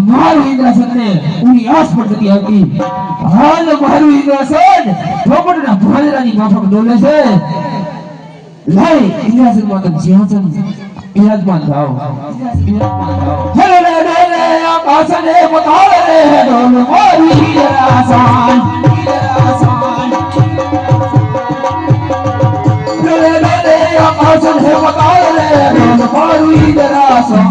મારું ઇન્દ્રાસન ને ઉની આસ પર નથી આવતી. હાલ મારું ઇન્દ્રાસન પોપટના ભાંજરાની માફક ડોલે છે. લઈ ઇન્દ્રાસન માં તમે સિંહાસન બિરાજમાન થાઓ. હેલે લે આકાશને પતાળે ડોલ મારું ઇન્દ્રાસન. હેલે લે આકાશને પતાળે ડોલ મારું ઇન્દ્રાસન.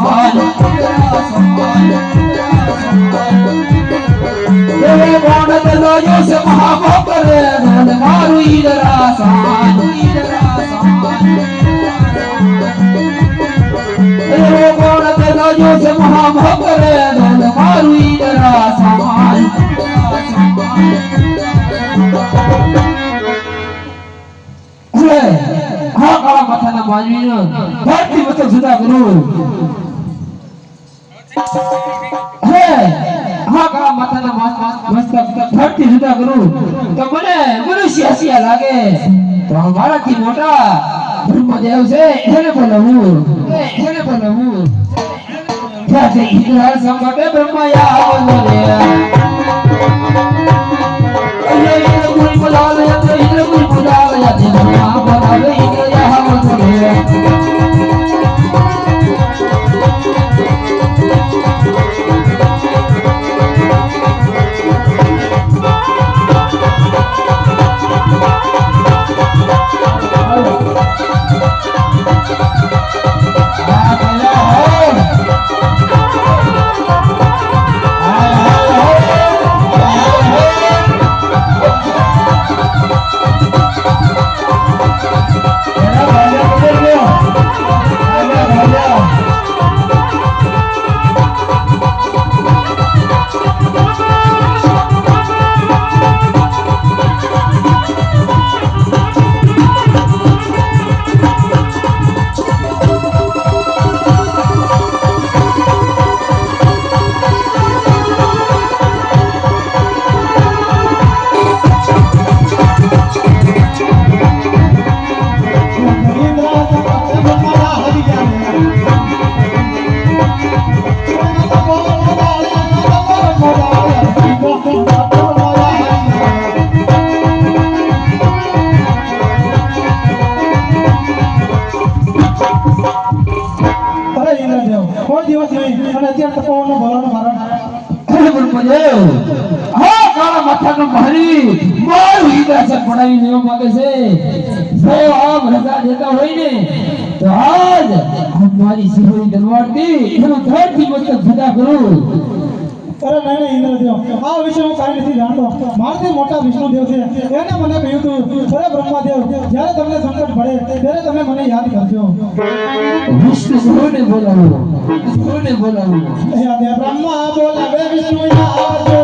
Deve bona de lo yo se mahabare nand maru idrasan. Deve bona de lo yo se mahabare nand maru idrasan. હા કાળા માથાના માનવીનો ધરતી મસ્તક જુદા કરું. હા કાળા માથાના મસ્તક ધરતી જુદા કરું તો મને મનુષ્ય હસિયા લાગે. તો મારાથી મોટા બ્રહ્મદેવ છે એને બોલાવું. ત્યાં છે ઇન્દ્ર સંકટે બ્રહ્મયા બોલો રે. ઇન્દ્ર ગુણ બોલાવે ઇન્દ્ર ગુણ બોલાવે બ્રહ્મા બોલાવે ઇન્દ્ર યા બોલો રે. મારી સિંહોની તલવારથી એનો ધરતી મસ્તક જુદા કરું. અરે નહીં ઇન્દ્રદેવ, આ વિશે હું કાંઈ નથી જાણતો. મારથી મોટા વિષ્ણુદેવ છે, એને મને કહ્યું હતું અરે બ્રહ્માદેવ, જ્યારે તમને સંકટ પડે ત્યારે તમે મને યાદ કરજો. વિષ્ણુને બોલાવો. બ્રહ્મા બોલાવે વિષ્ણુ આવજો.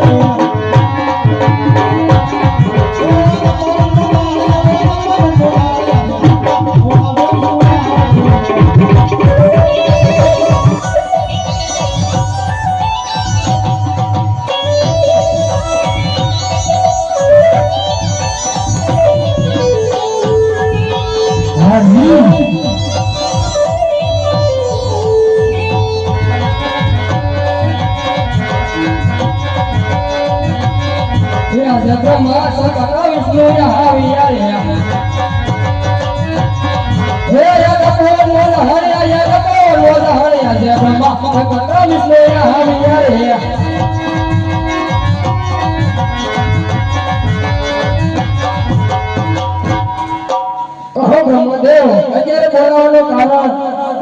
બ્રહ્મદેવ અત્યારે બોલાવવાનો કારણ?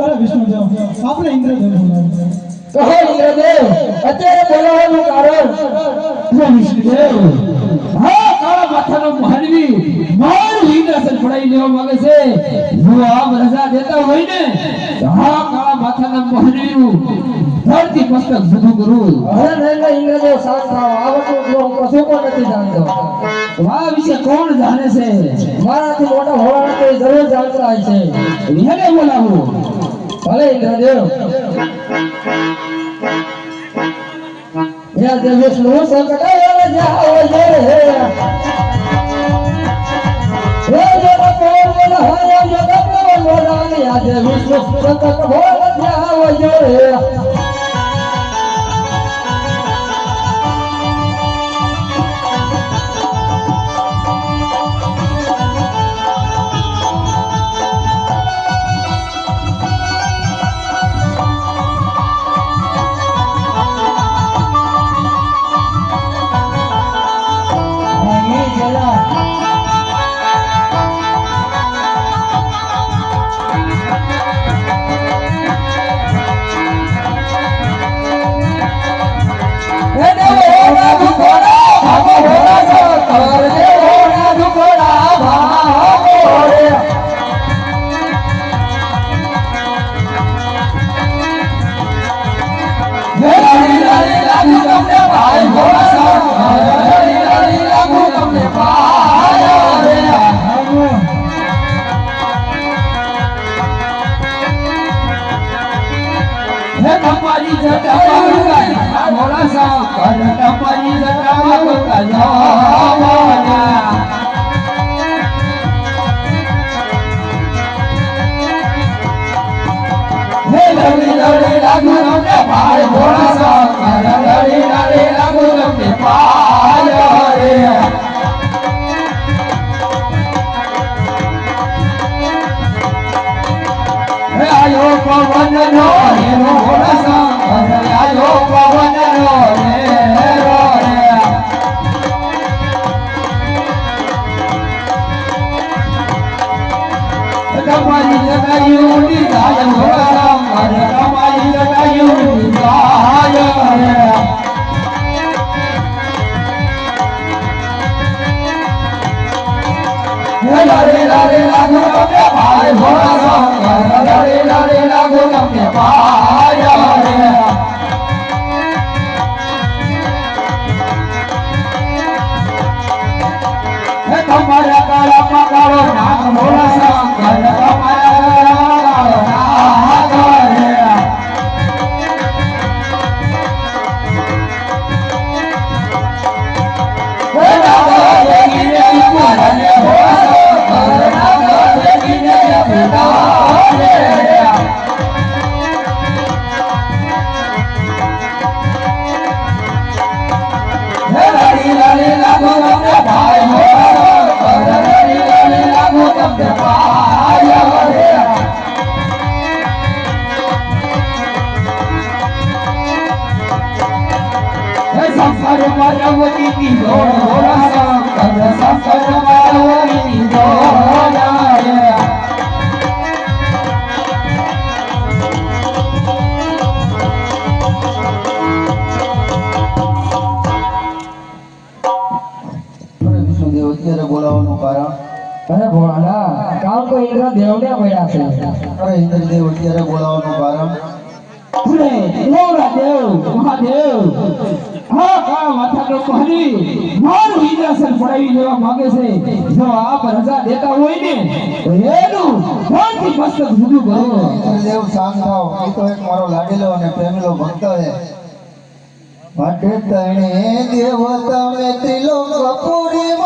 અરે વિષ્ણુદેવ, આપણે ઇન્દ્રદેવ બોલાવો. કહો ઇન્દ્રદેવ અત્યારે બોલાવવાનું કારણ? વિષ્ણુદેવ, હા કાળા માથાનો માનવી મારું ઇન્દ્રાસન પડાવી લેવા માંગે છે. જો આમ રજા દેતા હોય ને તો હા કાળા માથાના માનવીનું ધરતી મસ્તક જુદું કરું. અરે નહીં ઇન્દ્રદેવ, શાંત થાઓ. આ વસ્તુ હું કશું પણ નથી જાણતો. આ વિશે કોણ જાણે છે? મારાથી મોટા હોવાના તો જરૂર જાણતા હોય છે. એને બોલાવો. ભલે ઇન્દ્રદેવ. યા દેવ વિષ્ણુ સંકટ જાઓ જે હે જગત બોલ હે જગત બોલ યા દેવ વિષ્ણુ સંકટ બોલ જાઓ જે હે તમારા કાળા પકાળો નાક મોળા શંકર તમારા કાળો નાક પાર્વતી કી જોડ ભોળા શંકર શંકર પાર્વતી કી જોડ વિષ્ણુદેવ અત્યારે બોલાવવાનું કારણ? અરે ભોળા કામ તો ઇન્દ્ર દેવને મળ્યા છે. અરે ઇન્દ્રદેવ અત્યારે બોલાવવાનું કારણ? ભૂલે મોરા દેવ મહાદેવ હા કા માથાનો પહરી મારું ઇન્દ્રાસન પડાવી લેવા માંગે છે. જો આપ રજા દેતા હોય ને તો એનું ધનથી મસ્તક જુદું કરો. ઇન્દ્રદેવ શાંત થાવ. એ તો એક મારો લાડેલો અને પ્રેમેલો ભક્ત છે. માટે તણે દેવ તમે ત્રિલોક પૂરી